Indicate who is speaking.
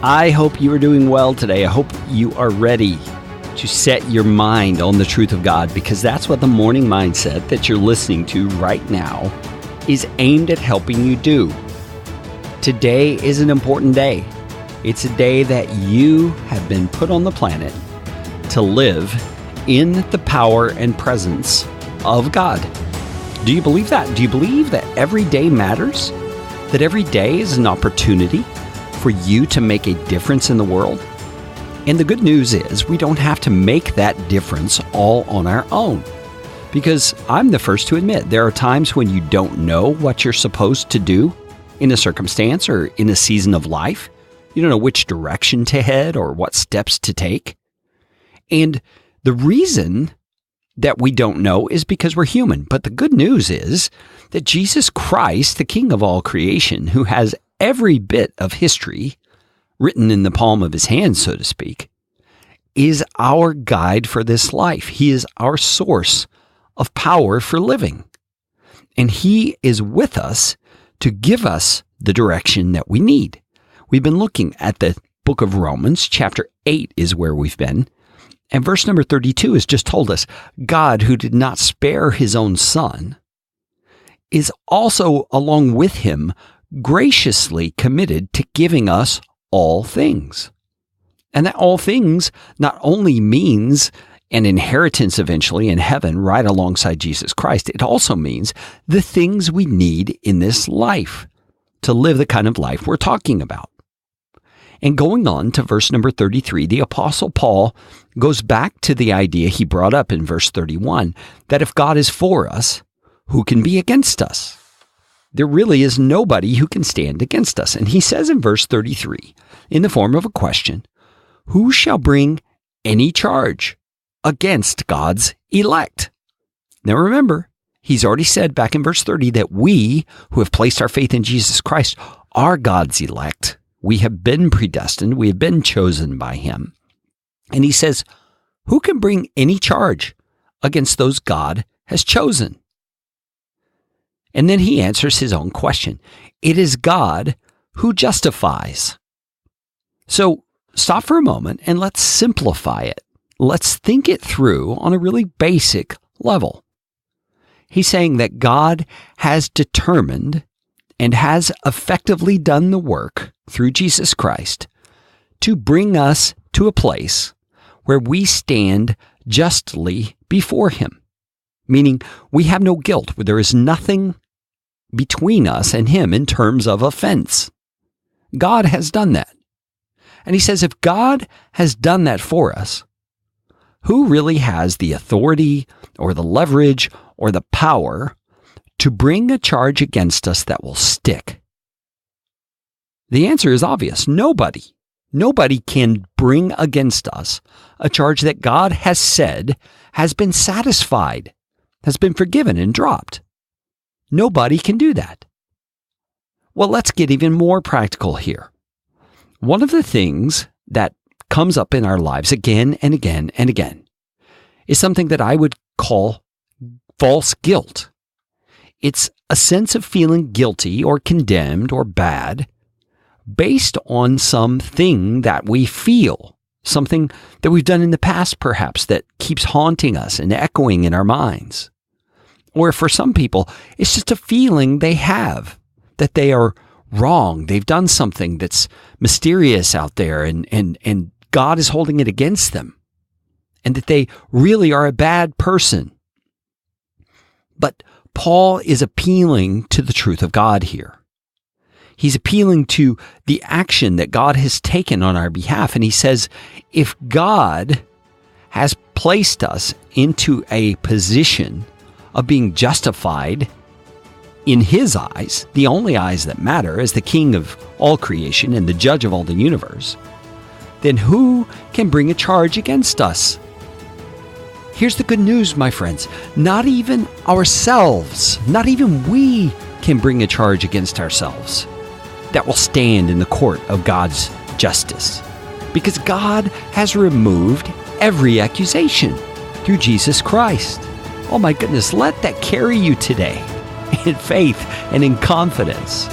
Speaker 1: I hope you are doing well today. I hope you are ready to set your mind on the truth of God, because that's what the Morning Mindset that you're listening to right now is aimed at helping you do. Today is an important day. It's a day that you have been put on the planet to live in the power and presence of God. Do you believe that? Do you believe that every day matters? That every day is an opportunity for you to make a difference in the world? And the good news is we don't have to make that difference all on our own. Because I'm the first to admit there are times when you don't know what you're supposed to do in a circumstance or in a season of life. You don't know which direction to head or what steps to take. And the reason that we don't know is because we're human. But the good news is that Jesus Christ, the King of all creation, who has every bit of history written in the palm of his hand, so to speak, is our guide for this life. He is our source of power for living. And he is with us to give us the direction that we need. We've been looking at the book of Romans. Chapter 8 is where we've been. And verse number 32 has just told us, God, who did not spare his own son, is also, along with him, graciously committed to giving us all things. And that all things not only means an inheritance eventually in heaven right alongside Jesus Christ, it also means the things we need in this life to live the kind of life we're talking about. And going on to verse number 33, the Apostle Paul goes back to the idea he brought up in verse 31, that if God is for us, who can be against us? There really is nobody who can stand against us. And he says in verse 33, in the form of a question, who shall bring any charge against God's elect? Now remember, he's already said back in verse 30 that we who have placed our faith in Jesus Christ are God's elect. We have been predestined. We have been chosen by him. And he says, who can bring any charge against those God has chosen? And then he answers his own question. It is God who justifies. So stop for a moment and let's simplify it. Let's think it through on a really basic level. He's saying that God has determined and has effectively done the work through Jesus Christ to bring us to a place where we stand justly before him. Meaning we have no guilt, where there is nothing between us and him in terms of offense. God has done that. And he says, if God has done that for us, who really has the authority or the leverage or the power to bring a charge against us that will stick? The answer is obvious. Nobody. Nobody can bring against us a charge that God has said has been satisfied, has been forgiven and dropped. Nobody can do that. Well, let's get even more practical here. One of the things that comes up in our lives again and again and again is something that I would call false guilt. It's a sense of feeling guilty or condemned or bad based on something that we feel, something that we've done in the past perhaps that keeps haunting us and echoing in our minds. Or for some people, it's just a feeling they have that they are wrong. They've done something that's mysterious out there and God is holding it against them, and that they really are a bad person. But Paul is appealing to the truth of God here. He's appealing to the action that God has taken on our behalf. And he says, if God has placed us into a position of being justified in his eyes, the only eyes that matter, as the King of all creation and the judge of all the universe, then who can bring a charge against us? Here's the good news, my friends. Not even ourselves, not even we can bring a charge against ourselves that will stand in the court of God's justice. Because God has removed every accusation through Jesus Christ. Oh my goodness, let that carry you today in faith and in confidence.